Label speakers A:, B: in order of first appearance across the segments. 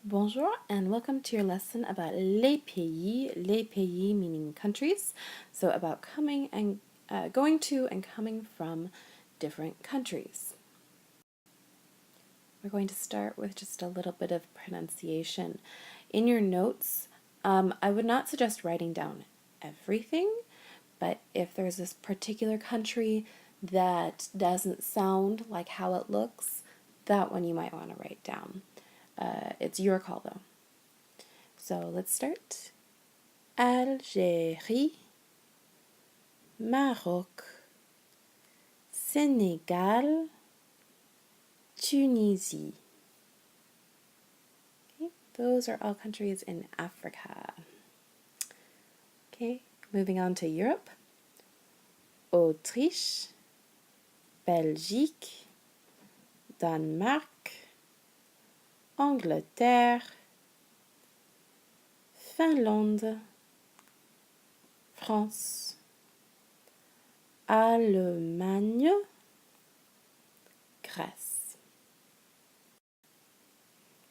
A: Bonjour and welcome to your lesson about les pays meaning countries, so about coming and going to and coming from different countries. We're going to start with just a little bit of pronunciation. In your notes, I would not suggest writing down everything, but if there's this particular country that doesn't sound like how it looks, that one you might want to write down. It's your call though. So let's start. Algérie, Maroc, Sénégal, Tunisie. Okay, those are all countries in Africa. Okay, moving on to Europe. Autriche, Belgique, Danemark, Angleterre, Finlande, France, Allemagne, Grèce.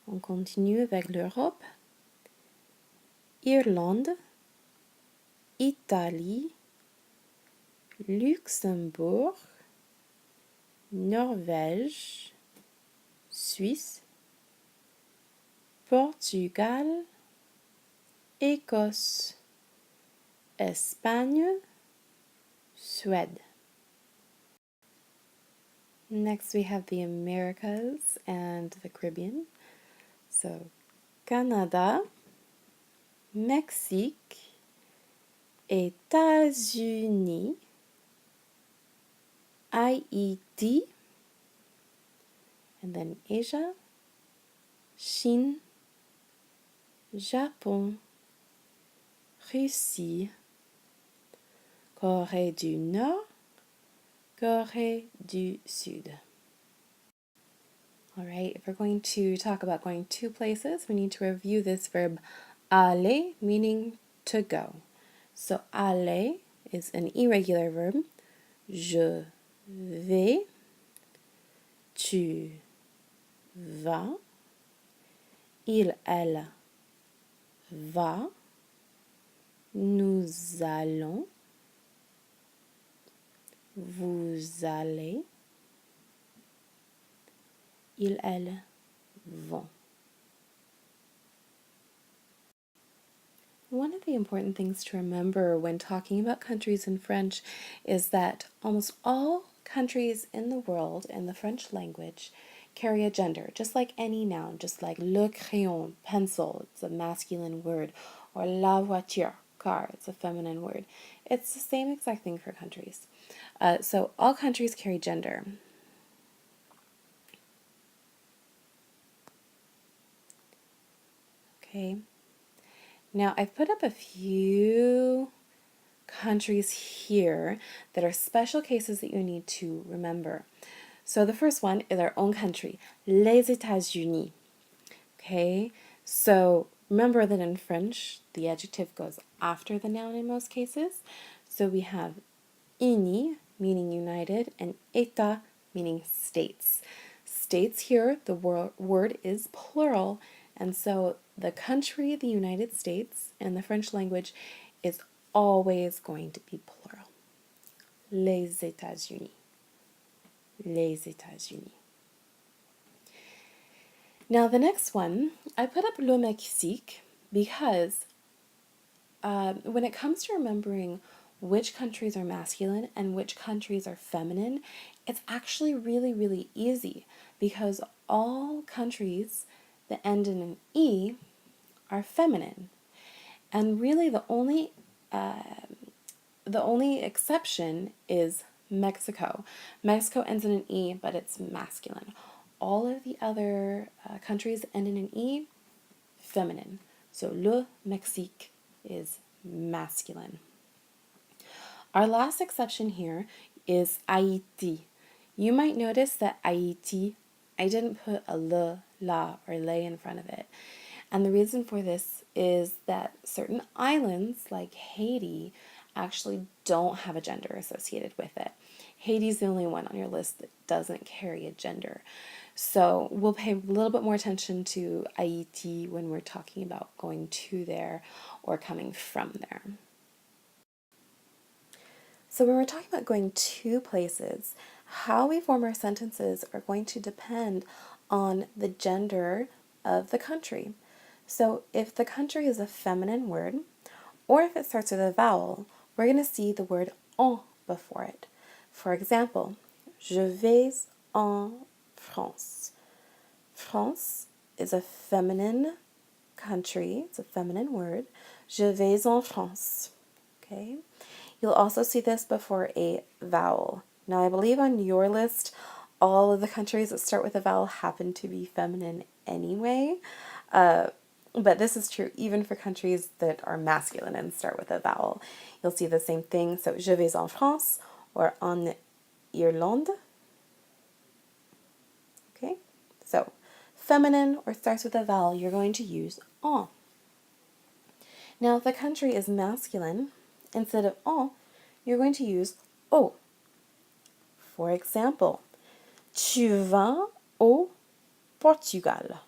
A: On continue avec l'Europe. Irlande, Italie, Luxembourg, Norvège, Suisse, Portugal, Écosse, Espagne, Suède. Next we have the Americas and the Caribbean. So Canada, Mexique, États-Unis, Haïti, and then Asia, Chine, Japon, Russie, Corée du Nord, Corée du Sud. All right, if we're going to talk about going to places, we need to review this verb aller, meaning to go. So aller is an irregular verb. Je vais, tu vas, il, elle va, nous allons, vous allez, ils, elles vont. One of the important things to remember when talking about countries in French is that almost all countries in the world in the French language carry a gender, just like any noun, just like le crayon, pencil, it's a masculine word, or la voiture, car, it's a feminine word. It's the same exact thing for countries. So all countries carry gender. Okay. Now I've put up a few countries here that are special cases that you need to remember. So the first one is our own country, les États-Unis. Okay, so remember that in French, the adjective goes after the noun in most cases. So we have unis, meaning united, and État, meaning states. States here, the word is plural, and so the country, the United States, in the French language is always going to be plural. Les États-Unis. Les États-Unis. Now the next one, I put up le Mexique because when it comes to remembering which countries are masculine and which countries are feminine, it's actually really, really easy because all countries that end in an E are feminine. And really the only exception is Mexico. Mexico ends in an E, but it's masculine. All of the other countries end in an E, feminine. So le Mexique is masculine. Our last exception here is Haiti. You might notice that Haiti, I didn't put a le, la, or le in front of it. And the reason for this is that certain islands, like Haiti, actually don't have a gender associated with it. Haiti's the only one on your list that doesn't carry a gender. So we'll pay a little bit more attention to Haiti when we're talking about going to there or coming from there. So when we're talking about going to places, how we form our sentences are going to depend on the gender of the country. So if the country is a feminine word, or if it starts with a vowel, we're going to see the word en before it. For example, je vais en France. France is a feminine country, it's a feminine word. Je vais en France. Okay? You'll also see this before a vowel. Now, I believe on your list, all of the countries that start with a vowel happen to be feminine anyway. But this is true even for countries that are masculine and start with a vowel. You'll see the same thing. So, je vais en France or en Irlande. Okay? So, feminine or starts with a vowel, you're going to use en. Now, if the country is masculine, instead of en, you're going to use au. For example, tu vas au Portugal.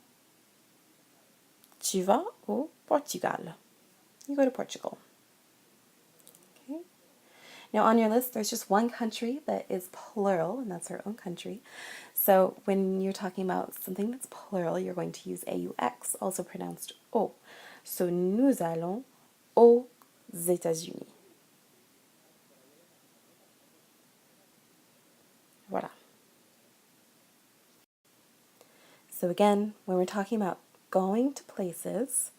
A: Tu vas au Portugal. You go to Portugal. Okay. Now on your list, there's just one country that is plural, and that's our own country. So when you're talking about something that's plural, you're going to use AUX, also pronounced O. So nous allons aux États-Unis. Voilà. So again, when we're talking about going to places,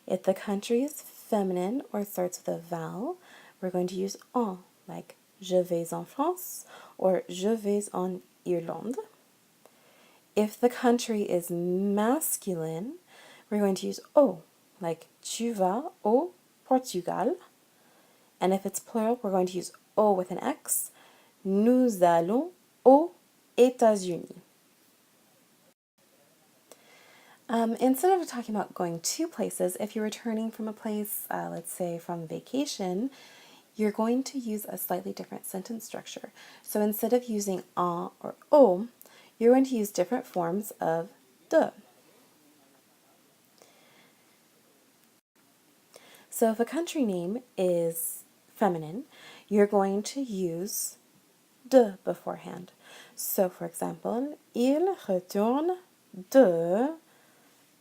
A: if the country is feminine or starts with a vowel, we're going to use en, like je vais en France or je vais en Irlande. If the country is masculine, we're going to use au, like tu vas au Portugal. And if it's plural, we're going to use au with an X. Nous allons aux États-Unis. Instead of talking about going to places, if you're returning from a place, let's say from vacation, you're going to use a slightly different sentence structure. So instead of using en or au, you're going to use different forms of de. So if a country name is feminine, you're going to use de beforehand. So for example, il retourne de,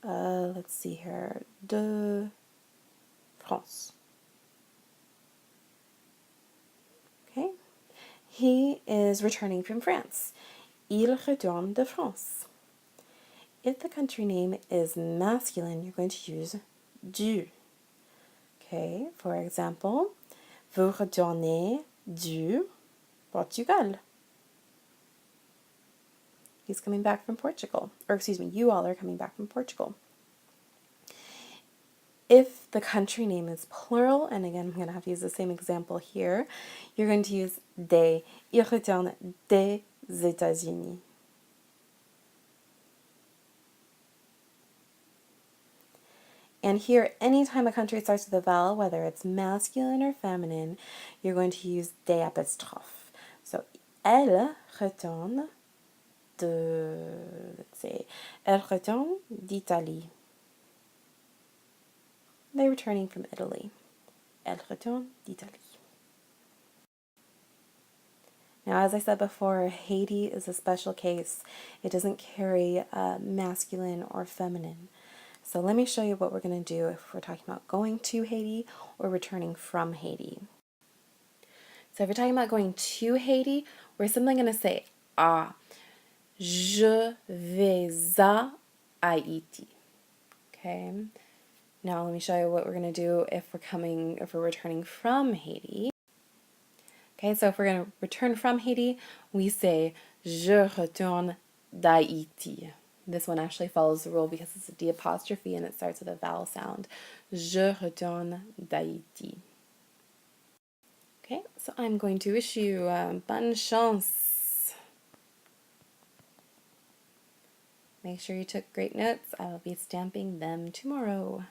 A: let's see here, de France. Okay? He is returning from France. Il retourne de France. If the country name is masculine, you're going to use du. Okay, for example, vous retournez du Portugal. He's coming back from Portugal. Or excuse me, you all are coming back from Portugal. If the country name is plural, and again, I'm going to have to use the same example here, you're going to use des. Il retourne des États-Unis. And here, anytime a country starts with a vowel, whether it's masculine or feminine, you're going to use des apostrophes. So, elle retourne de, let's say, elle retourne d'Italie. They're returning from Italy. Elle retourne d'Italie. Now, as I said before, Haiti is a special case. It doesn't carry masculine or feminine. So let me show you what we're going to do if we're talking about going to Haiti or returning from Haiti. So if we're talking about going to Haiti, we're simply going to say ah. Je vais à Haiti. Okay. Now let me show you what we're going to do if we're returning from Haiti. Okay, so if we're going to return from Haiti, we say je retourne d'Haïti. This one actually follows the rule because it's a D apostrophe and it starts with a vowel sound. Je retourne d'Haïti. Okay, so I'm going to wish you bonne chance. Make sure you took great notes. I will be stamping them tomorrow.